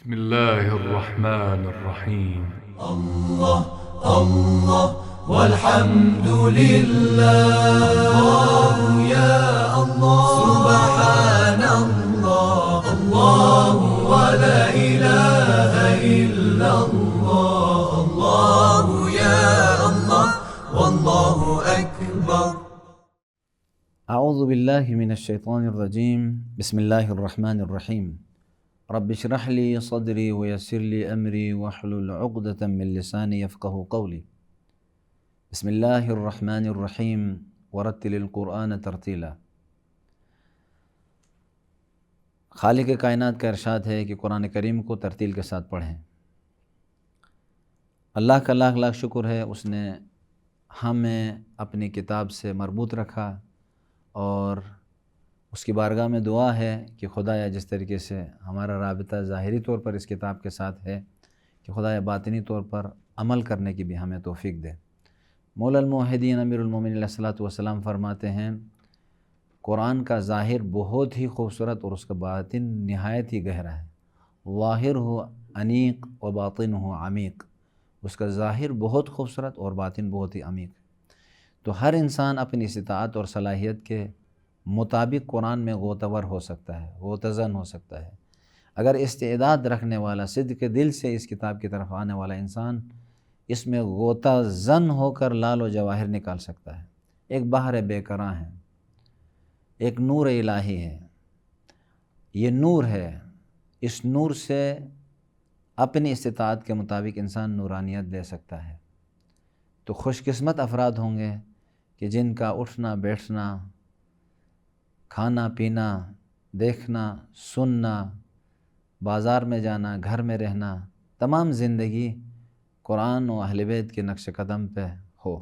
بسم الله الرحمن الرحيم. الله الله والحمد لله، الله يا الله سبحان الله، الله ولا إله إلا الله، الله يا الله والله أكبر. اعوذ باللہ من الشیطان الرجیم، بسم اللہ الرحمن الرحیم۔ رب اشرح لی صدری ویسر لی امری واحلل عقدۃ من لسانی یفقہوا قولی۔ بسم اللہ الرحمن الرحیم ورتل القرآن ترتیلا۔ خالق کائنات کا ارشاد ہے کہ قرآن کریم کو ترتیل کے ساتھ پڑھیں۔ اللہ کا لاکھ لاکھ شکر ہے، اس نے ہمیں اپنی کتاب سے مربوط رکھا، اور اس کی بارگاہ میں دعا ہے کہ خدایا جس طریقے سے ہمارا رابطہ ظاہری طور پر اس کتاب کے ساتھ ہے، کہ خدایا باطنی طور پر عمل کرنے کی بھی ہمیں توفیق دے۔ مولا الموحدین امیر المومنین علیہ الصلوۃ والسلام فرماتے ہیں، قرآن کا ظاہر بہت ہی خوبصورت اور اس کا باطن نہایت ہی گہرا ہے۔ ظاہر ہو انیق و باطن ہو عمیق، اس کا ظاہر بہت خوبصورت اور باطن بہت ہی عمیق ہے۔ تو ہر انسان اپنی استطاعت اور صلاحیت کے مطابق قرآن میں غوطہ ہو سکتا ہے، غوطہ ہو سکتا ہے۔ اگر استعداد رکھنے والا، صدق دل سے اس کتاب کی طرف آنے والا انسان اس میں غوطہ زن ہو کر لال و جواہر نکال سکتا ہے۔ ایک بحر بے کراں ہے، ایک نور الہی ہے، یہ نور ہے، اس نور سے اپنی استطاعت کے مطابق انسان نورانیت دے سکتا ہے۔ تو خوش قسمت افراد ہوں گے کہ جن کا اٹھنا بیٹھنا، کھانا پینا، دیکھنا سننا، بازار میں جانا، گھر میں رہنا، تمام زندگی قرآن و اہل بیت کے نقش قدم پہ ہو،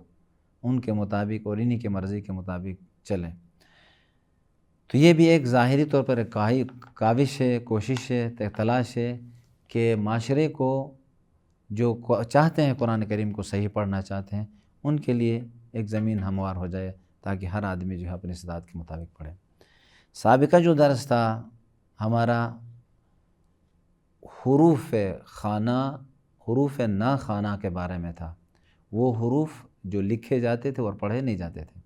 ان کے مطابق اور انہی کے مرضی کے مطابق چلیں۔ تو یہ بھی ایک ظاہری طور پر ایک کاوش ہے، کوشش ہے، تلاش ہے کہ معاشرے کو جو چاہتے ہیں قرآن کریم کو صحیح پڑھنا چاہتے ہیں، ان کے لیے ایک زمین ہموار ہو جائے، تاکہ ہر آدمی جو ہے اپنی استطاعت کے مطابق پڑھے۔ سابقہ جو درس تھا ہمارا حروف خانہ، حروف نا خانہ کے بارے میں تھا۔ وہ حروف جو لکھے جاتے تھے اور پڑھے نہیں جاتے تھے۔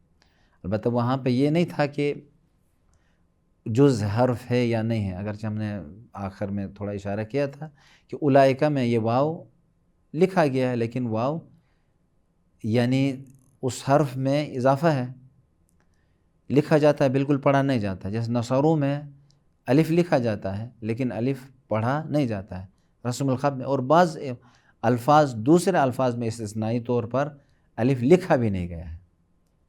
البتہ وہاں پہ یہ نہیں تھا کہ جز حرف ہے یا نہیں ہے، اگرچہ ہم نے آخر میں تھوڑا اشارہ کیا تھا کہ اولائکہ میں یہ واو لکھا گیا ہے، لیکن واو یعنی اس حرف میں اضافہ ہے، لکھا جاتا ہے، بالکل پڑھا نہیں جاتا۔ جیسے نصارو میں الف لکھا جاتا ہے لیکن الف پڑھا نہیں جاتا ہے رسم الخط میں، اور بعض الفاظ دوسرے الفاظ میں استثنائی طور پر الف لکھا بھی نہیں گیا ہے،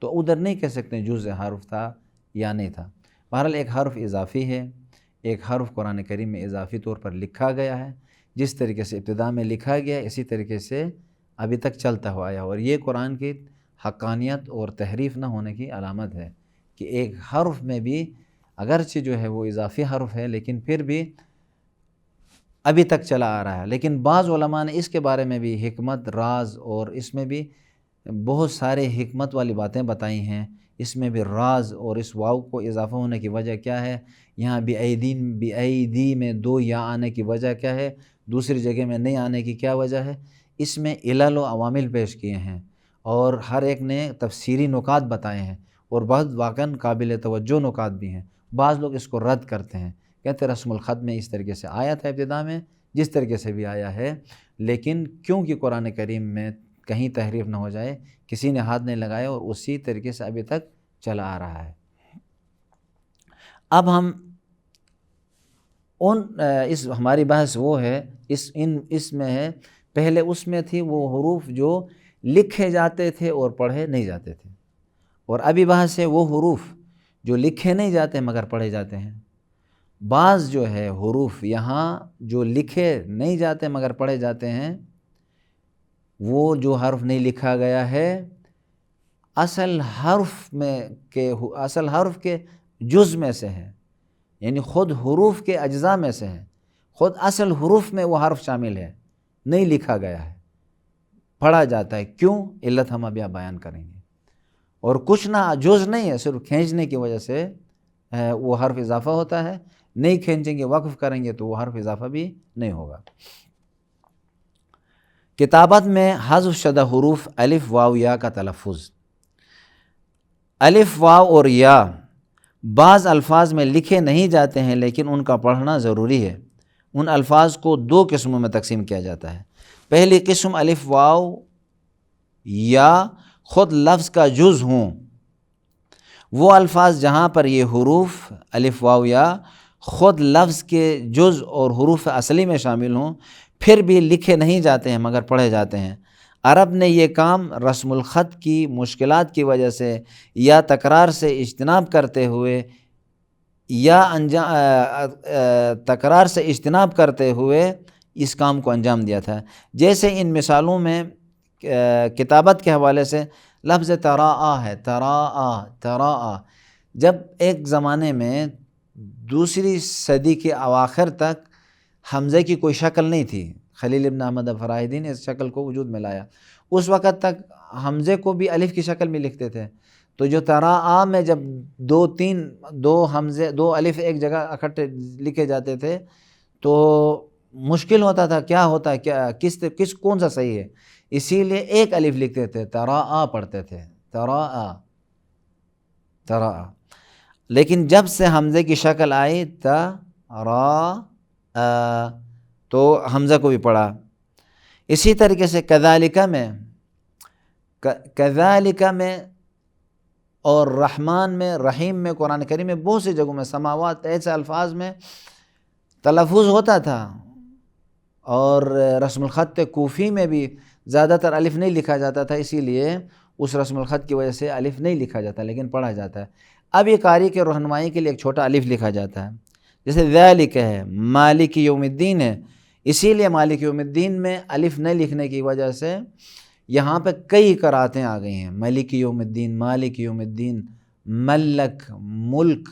تو ادھر نہیں کہہ سکتے جز حرف تھا یا نہیں تھا۔ بہرحال ایک حرف اضافی ہے، ایک حرف قرآن کریم میں اضافی طور پر لکھا گیا ہے، جس طریقے سے ابتدا میں لکھا گیا اسی طریقے سے ابھی تک چلتا ہوا آیا، اور یہ قرآن کی حقانیت اور تحریف نہ ہونے کی علامت ہے کہ ایک حرف میں بھی اگرچہ جو ہے وہ اضافی حرف ہے لیکن پھر بھی ابھی تک چلا آ رہا ہے۔ لیکن بعض علماء نے اس کے بارے میں بھی حکمت، راز، اور اس میں بھی بہت سارے حکمت والی باتیں بتائی ہیں۔ اس میں بھی راز اور اس واو کو اضافہ ہونے کی وجہ کیا ہے، یہاں بِأَيْدِي میں دو یا آنے کی وجہ کیا ہے، دوسری جگہ میں نہیں آنے کی کیا وجہ ہے، اس میں علل و عوامل پیش کیے ہیں، اور ہر ایک نے تفسیری نکات بتائے ہیں، اور بہت واقعاً قابل توجہ نکات بھی ہیں۔ بعض لوگ اس کو رد کرتے ہیں، کہتے رسم الخط میں اس طریقے سے آیا تھا ابتدا میں، جس طریقے سے بھی آیا ہے، لیکن کیونکہ قرآن کریم میں کہیں تحریف نہ ہو جائے، کسی نے ہاتھ نہیں لگایا، اور اسی طریقے سے ابھی تک چلا آ رہا ہے۔ اب ہم ہماری بحث وہ ہے، اس میں ہے، پہلے اس میں تھی وہ حروف جو لکھے جاتے تھے اور پڑھے نہیں جاتے تھے، اور ابھی بحث ہے وہ حروف جو لکھے نہیں جاتے مگر پڑھے جاتے ہیں۔ بعض جو ہے حروف یہاں جو لکھے نہیں جاتے مگر پڑھے جاتے ہیں، وہ جو حرف نہیں لکھا گیا ہے اصل حرف کے جز میں سے ہے، یعنی خود حروف کے اجزاء میں سے ہے، خود اصل حروف میں وہ حرف شامل ہے، نہیں لکھا گیا ہے، پڑھا جاتا ہے۔ کیوں؟ علت ہم ابھی بیان کریں گے۔ اور کچھ نہ جز نہیں ہے، صرف کھینچنے کی وجہ سے وہ حرف اضافہ ہوتا ہے، نہیں کھینچیں گے، وقف کریں گے تو وہ حرف اضافہ بھی نہیں ہوگا۔ کتابت میں حذف شدہ حروف الف واو یا کا تلفظ۔ الف واو اور یا بعض الفاظ میں لکھے نہیں جاتے ہیں لیکن ان کا پڑھنا ضروری ہے۔ ان الفاظ کو دو قسموں میں تقسیم کیا جاتا ہے۔ پہلی قسم الف واو یا خود لفظ کا جز ہوں، وہ الفاظ جہاں پر یہ حروف الف واو یا خود لفظ کے جز اور حروف اصلی میں شامل ہوں، پھر بھی لکھے نہیں جاتے ہیں مگر پڑھے جاتے ہیں۔ عرب نے یہ کام رسم الخط کی مشکلات کی وجہ سے یا تکرار سے اجتناب کرتے ہوئے اس کام کو انجام دیا تھا۔ جیسے ان مثالوں میں کتابت کے حوالے سے لفظ تراء ہے، تراء جب ایک زمانے میں دوسری صدی کے اواخر تک حمزے کی کوئی شکل نہیں تھی، خلیل ابن احمد فراہیدی نے اس شکل کو وجود میں لایا، اس وقت تک حمزے کو بھی الف کی شکل میں لکھتے تھے۔ تو جو تراء میں جب دو الف ایک جگہ اکٹھے لکھے جاتے تھے تو مشکل ہوتا تھا، کیا ہوتا ہے، کس کون سا صحیح ہے، اسی لیے ایک الف لکھتے تھے، تراء پڑھتے تھے، تراء۔ لیکن جب سے حمزے کی شکل آئی تراء تو حمزہ کو بھی پڑھا۔ اسی طریقے سے کذالک میں اور رحمان میں، رحیم میں، قرآن کریم میں بہت سی جگہوں میں، سماوات ایسے الفاظ میں تلفظ ہوتا تھا، اور رسم الخط کوفی میں بھی زیادہ تر الف نہیں لکھا جاتا تھا، اسی لیے اس رسم الخط کی وجہ سے الف نہیں لکھا جاتا لیکن پڑھا جاتا ہے۔ اب یہ قاری کے رہنمائی کے لیے ایک چھوٹا الف لکھا جاتا ہے، جیسے ذالک ہے، مالک یوم الدین ہے، اسی لیے مالک یوم الدین میں الف نہیں لکھنے کی وجہ سے یہاں پہ کئی قراتیں آ گئی ہیں، ملک یوم الدین، مالک یوم الدین، ملک، ملک،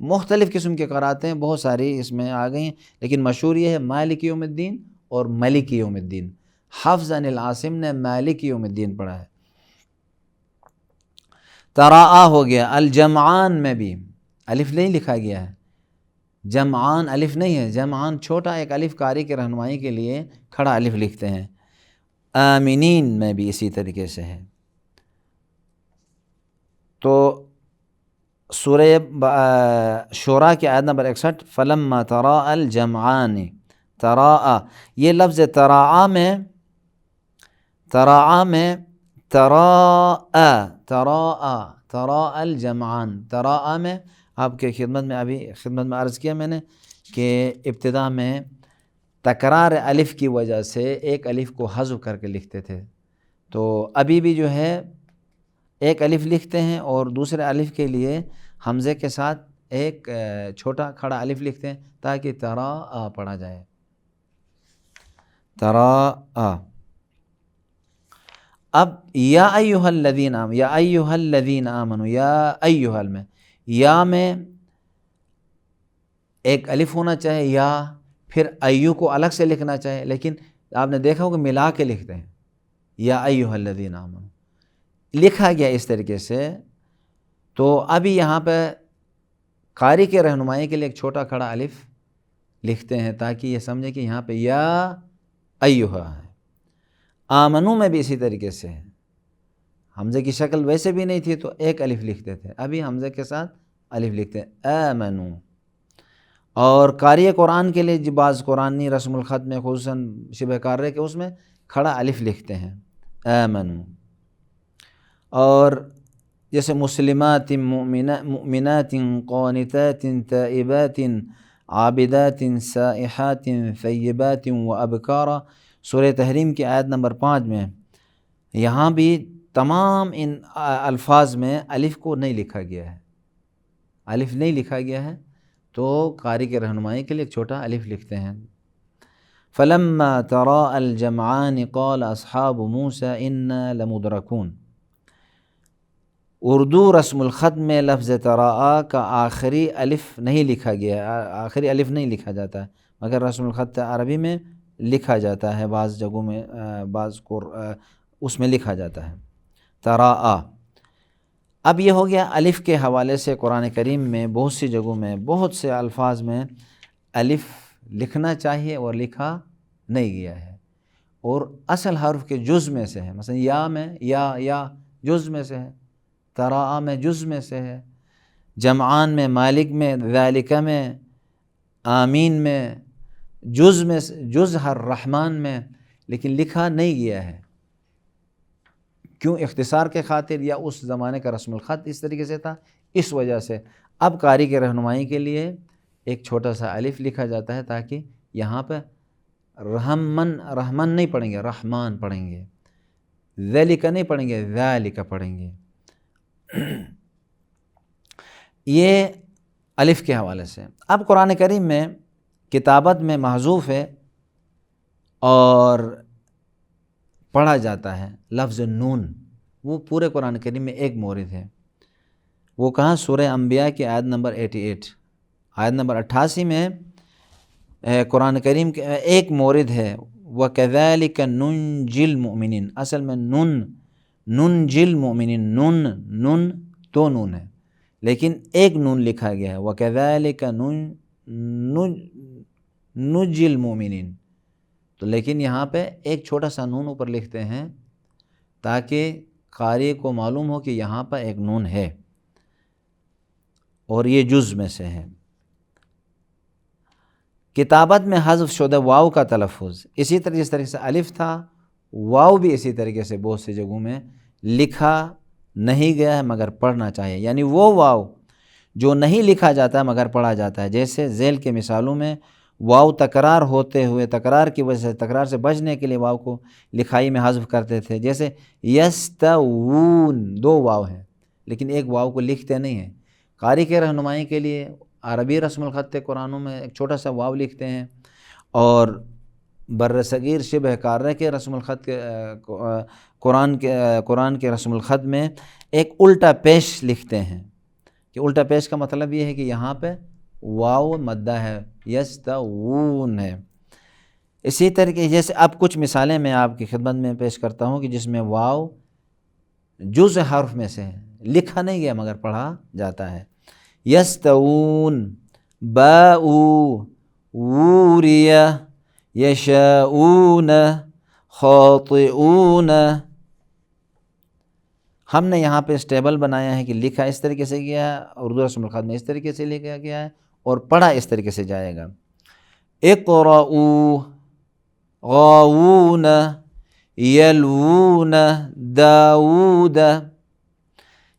مختلف قسم کے قراتیں بہت ساری اس میں آ گئی ہیں، لیکن مشہور یہ ہے مالک یوم الدین اور ملک یوم الدین۔ حفظ عن العاصم نے مالک یوم الدین پڑھا ہے۔ تراء ہو گیا۔ الجمعان میں بھی الف نہیں لکھا گیا ہے، جمعان الف نہیں ہے، جمعان چھوٹا ایک الف قاری کے رہنمائی کے لیے کھڑا الف لکھتے ہیں۔ آمینین میں بھی اسی طریقے سے ہے۔ تو سورہ شورى کی آیت نمبر 61 فلما تراءى الجمعان، تراء یہ لفظ تراء میں تراء الجمعان، تراء میں آپ کے خدمت میں عرض کیا میں نے کہ ابتدا میں تکرار الف کی وجہ سے ایک الف کو حذف کر کے لکھتے تھے، تو ابھی بھی جو ہے ایک الف لکھتے ہیں اور دوسرے الف کے لیے حمزے کے ساتھ ایک چھوٹا کھڑا الف لکھتے ہیں تاکہ تراء پڑھا جائے، تراء۔ اب یا ایھا الذین آمنوا، یا ایھا الذین آمنوا، یا ایھا میں، یا میں ایک الف ہونا چاہے یا پھر ایو کو الگ سے لکھنا چاہے، لیکن آپ نے دیکھا ہوگا ملا کے لکھتے ہیں، یا ایھا الذین آمنوا لکھا گیا اس طریقے سے۔ تو ابھی یہاں پہ قاری کے رہنمائی کے لیے ایک چھوٹا کھڑا الف لکھتے ہیں تاکہ یہ سمجھے کہ یہاں پہ یا ایھا ہے۔ آمنو میں بھی اسی طریقے سے ہے، حمزے کی شکل ویسے بھی نہیں تھی تو ایک الف لکھتے تھے، ابھی حمزے کے ساتھ الف لکھتے ہیں آمنو۔ اور قاری قرآن کے لیے بعض قرآنی رسم الخط میں خصوصاً شبہ قارئ کے اس میں کھڑا الف لکھتے ہیں آمنو۔ اور جیسے مسلمات مؤمنات قانتات تائبات عابدات سائحات ثیبات وابکارا، سورہ تحریم کی آیت نمبر 5 میں، یہاں بھی تمام ان الفاظ میں الف کو نہیں لکھا گیا ہے، الف نہیں لکھا گیا ہے، تو قاری کے رہنمائی کے لیے ایک چھوٹا الف لکھتے ہیں۔ فلما تراءى الجمعان قال اصحاب موسى انا لمدرکون۔ اردو رسم الخط میں لفظ تراء کا آخری الف نہیں لکھا گیا، آخری الف نہیں لکھا جاتا ہے، مگر رسم الخط عربی میں لکھا جاتا ہے، بعض جگہوں میں اس میں لکھا جاتا ہے تراء۔ اب یہ ہو گیا الف کے حوالے سے قرآن کریم میں بہت سی جگہوں میں بہت سے الفاظ میں الف لکھنا چاہیے اور لکھا نہیں گیا ہے، اور اصل حرف کے جز میں سے ہے، مثلا یا میں یا جز میں سے ہے، تراء میں جز میں سے ہے، جمعان میں، مالک میں، ذالکہ میں، آمین میں، جز ہر رحمان میں، لیکن لکھا نہیں گیا ہے۔ کیوں؟ اختصار کے خاطر، یا اس زمانے کا رسم الخط اس طریقے سے تھا، اس وجہ سے اب قاری کے رہنمائی کے لیے ایک چھوٹا سا الف لکھا جاتا ہے، تاکہ یہاں پہ رحمن نہیں پڑھیں گے، رحمان پڑھیں گے، ذالک نہیں پڑھیں گے، ذالک پڑھیں گے۔ یہ الف کے حوالے سے۔ اب قرآن کریم میں کتابت میں محذوف ہے اور پڑھا جاتا ہے لفظ نون، وہ پورے قرآن کریم میں ایک مورد ہے۔ وہ کہاں؟ سورہ انبیاء کی آیت نمبر 88، آیت نمبر 88 میں قرآن کریم کے ایک مورد ہے، وَكَذَلِكَ نُنْجِي الْمُؤْمِنِينَ۔ اصل میں نُنْجِي الْمُؤْمِنِينَ، نون دو نون ہے، لیکن ایک نون لکھا گیا ہے، وَكَذَلِكَ نُنْجِي الْمُؤْمِنِينَ، تو لیکن یہاں پہ ایک چھوٹا سا نون اوپر لکھتے ہیں تاکہ قاری کو معلوم ہو کہ یہاں پہ ایک نون ہے اور یہ جز میں سے ہے۔ کتابت میں حذف شدہ واو کا تلفظ اسی طرح جس طریقے سے الف تھا، واو بھی اسی طریقے سے بہت سی جگہوں میں لکھا نہیں گیا ہے مگر پڑھنا چاہیے، یعنی وہ واو جو نہیں لکھا جاتا ہے مگر پڑھا جاتا ہے، جیسے ذیل کے مثالوں میں واو تکرار ہوتے ہوئے، تکرار کی وجہ سے، تکرار سے بچنے کے لیے واو کو لکھائی میں حذف کرتے تھے، جیسے یستوون، دو واو ہیں لیکن ایک واو کو لکھتے نہیں ہیں۔ قاری کے رہنمائی کے لیے عربی رسم الخط قرآنوں میں ایک چھوٹا سا واو لکھتے ہیں، اور بر صغیر شبہ قارہ کے رسم الخط کے قرآن کے رسم الخط میں ایک الٹا پیش لکھتے ہیں، کہ الٹا پیش کا مطلب یہ ہے کہ یہاں پہ واو مدہ ہے، یستوون ہے۔ اسی طریقے جیسے اب کچھ مثالیں میں آپ کی خدمت میں پیش کرتا ہوں کہ جس میں واو جز حرف میں سے ہے، لکھا نہیں گیا مگر پڑھا جاتا ہے۔ یستوون، باؤ، ووریہ، یشاؤون، خاطئون۔ ہم نے یہاں پہ اسٹیبل بنایا ہے کہ لکھا اس طریقے سے گیا ہے، اردو رسم الخط میں اس طریقے سے لکھا گیا ہے، اور پڑھا اس طریقے سے جائے گا۔ اقرؤوا، غاوون، یلوون، داود۔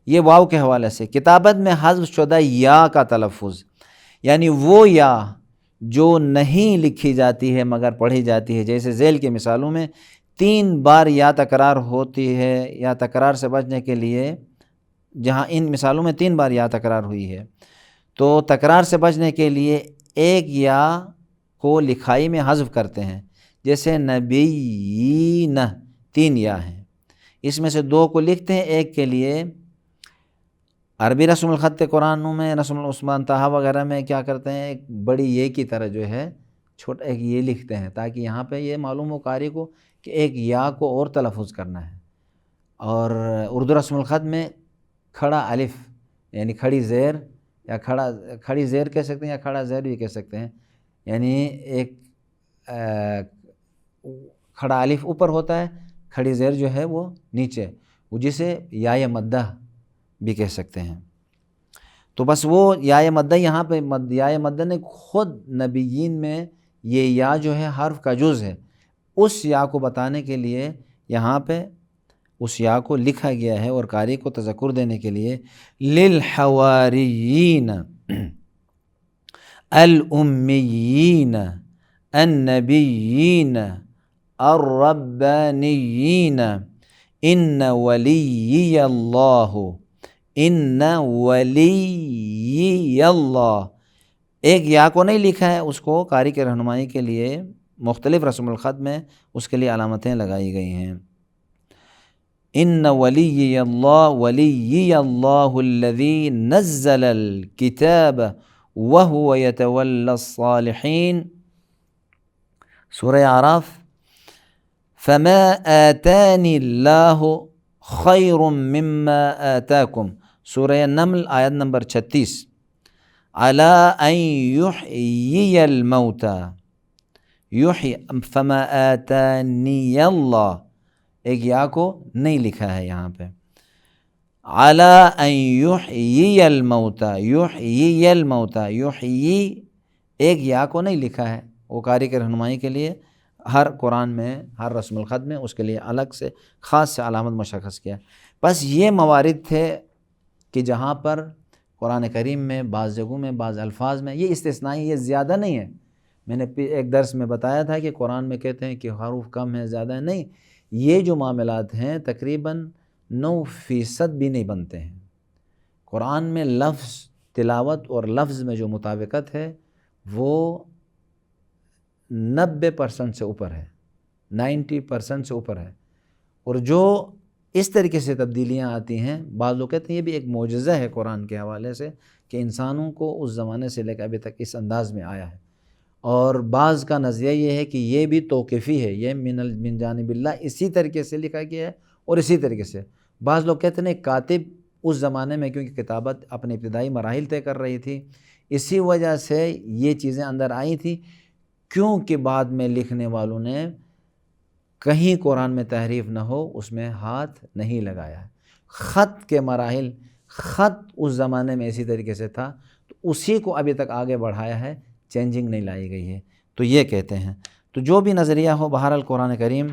یہ واو کے حوالے سے۔ کتابت میں حذف شدہ یا کا تلفظ، یعنی وہ یا جو نہیں لکھی جاتی ہے مگر پڑھی جاتی ہے، جیسے ذیل کے مثالوں میں 3 بار یا تکرار ہوتی ہے، یا تکرار سے بچنے کے لیے، جہاں ان مثالوں میں 3 بار یا تکرار ہوئی ہے، تو تکرار سے بچنے کے لیے ایک یا کو لکھائی میں حذف کرتے ہیں، جیسے نبیین، 3 یا ہیں، اس میں سے 2 کو لکھتے ہیں، ایک کے لیے عربی رسم الخط قرآنوں میں، رسم العثمان طہ وغیرہ میں کیا کرتے ہیں، ایک بڑی یہ کی طرح جو ہے چھوٹا ایک یہ لکھتے ہیں، تاکہ یہاں پہ یہ معلوم ہو قاری کو کہ ایک یا کو اور تلفظ کرنا ہے۔ اور اردو رسم الخط میں کھڑا الف، یعنی کھڑی زیر، یا کھڑی زیر کہہ سکتے ہیں، یا کھڑا زیر بھی کہہ سکتے ہیں، یعنی ایک کھڑا الف اوپر ہوتا ہے، کھڑی زیر جو ہے وہ نیچے، وہ جسے یا مدہ بھی کہہ سکتے ہیں۔ تو بس وہ یا مدہ یہاں پہ یا مدہ نے خود نبیین میں یہ یا جو ہے حرف کا جز ہے، اس یا کو بتانے کے لیے یہاں پہ اس یا کو لکھا گیا ہے، اور قاری کو تذکر دینے کے لیے للحواریین الامیین النبیین الربانیین ان ولی اللہ، ان ولی اللہ، ایک یا کو نہیں لکھا ہے، اس کو قاری کے رہنمائی کے لیے مختلف رسم الخط میں اس کے لیے علامتیں لگائی گئی ہیں۔ ان ولی اللہ الذی نزل الکتاب وهو يتولى الصالحین، سورہ اعراف۔ فما آتانی اللہ خیر مما آتاکم سورہ نمل آیت نمبر 36، عَلَىٰ أَن يُحْيِيَ الْمَوْتَى فَمَا آتَانِيَ اللَّهُ، ایک یا کو نہیں لکھا ہے یہاں پہ، عَلَىٰ أَن يُحْيِيَ الْمَوْتَى، يُحْيِيَ الْمَوْتَى، يُحْيِی ایک یا کو نہیں لکھا ہے، وہ قاری کے رہنمائی کے لیے ہر قرآن میں ہر رسم الخط میں اس کے لیے الگ سے خاص سے علامت مشخص کیا۔ بس یہ موارد تھے کہ جہاں پر قرآن کریم میں بعض جگہوں میں بعض الفاظ میں یہ استثنائی، یہ زیادہ نہیں ہے۔ میں نے ایک درس میں بتایا تھا کہ قرآن میں کہتے ہیں کہ حروف کم ہیں زیادہ نہیں، یہ جو معاملات ہیں تقریباً 9% بھی نہیں بنتے ہیں۔ قرآن میں لفظ تلاوت اور لفظ میں جو مطابقت ہے وہ 90% سے اوپر ہے، 90% سے اوپر ہے، اور جو اس طریقے سے تبدیلیاں آتی ہیں، بعض لوگ کہتے ہیں یہ بھی ایک معجزہ ہے قرآن کے حوالے سے کہ انسانوں کو اس زمانے سے لے کر ابھی تک اس انداز میں آیا ہے، اور بعض کا نظریہ یہ ہے کہ یہ بھی توقیفی ہے، یہ من جانب اللہ اسی طریقے سے لکھا گیا ہے اور اسی طریقے سے۔ بعض لوگ کہتے ہیں کاتب اس زمانے میں کیونکہ کتابت اپنے ابتدائی مراحل طے کر رہی تھی، اسی وجہ سے یہ چیزیں اندر آئی تھیں، کیونکہ بعد میں لکھنے والوں نے کہیں قرآن میں تحریف نہ ہو اس میں ہاتھ نہیں لگایا ہے۔ خط کے مراحل، خط اس زمانے میں اسی طریقے سے تھا تو اسی کو ابھی تک آگے بڑھایا ہے، چینجنگ نہیں لائی گئی ہے، تو یہ کہتے ہیں۔ تو جو بھی نظریہ ہو، بہرحال قرآن کریم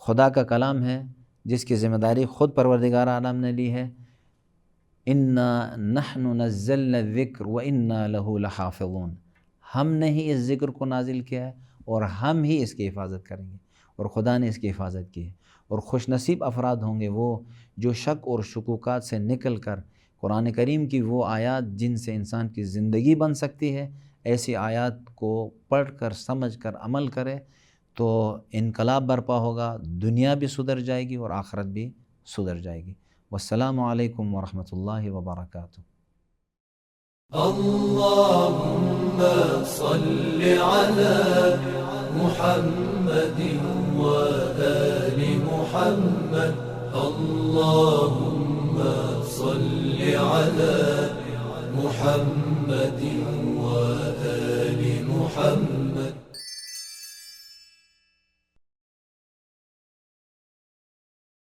خدا کا کلام ہے جس کی ذمہ داری خود پروردگار عالم نے لی ہے۔ اِنَّا نَحْنُ نَزَّلْنَا الذِّكْرَ وَإِنَّا لَهُ لَحَافِظُونَ، ہم نے ہی اس ذکر کو نازل کیا ہے اور ہم ہی اس کی حفاظت کریں گے، اور خدا نے اس کی حفاظت کی ہے۔ اور خوش نصیب افراد ہوں گے وہ جو شک اور شکوکات سے نکل کر قرآن کریم کی وہ آیات جن سے انسان کی زندگی بن سکتی ہے، ایسی آیات کو پڑھ کر سمجھ کر عمل کرے تو انقلاب برپا ہوگا، دنیا بھی سدھر جائے گی اور آخرت بھی سدھر جائے گی۔ والسلام علیکم ورحمۃ اللہ وبرکاتہ۔ اللهم صل على محمد وآل محمد، اللهم صل على محمد وآل محمد۔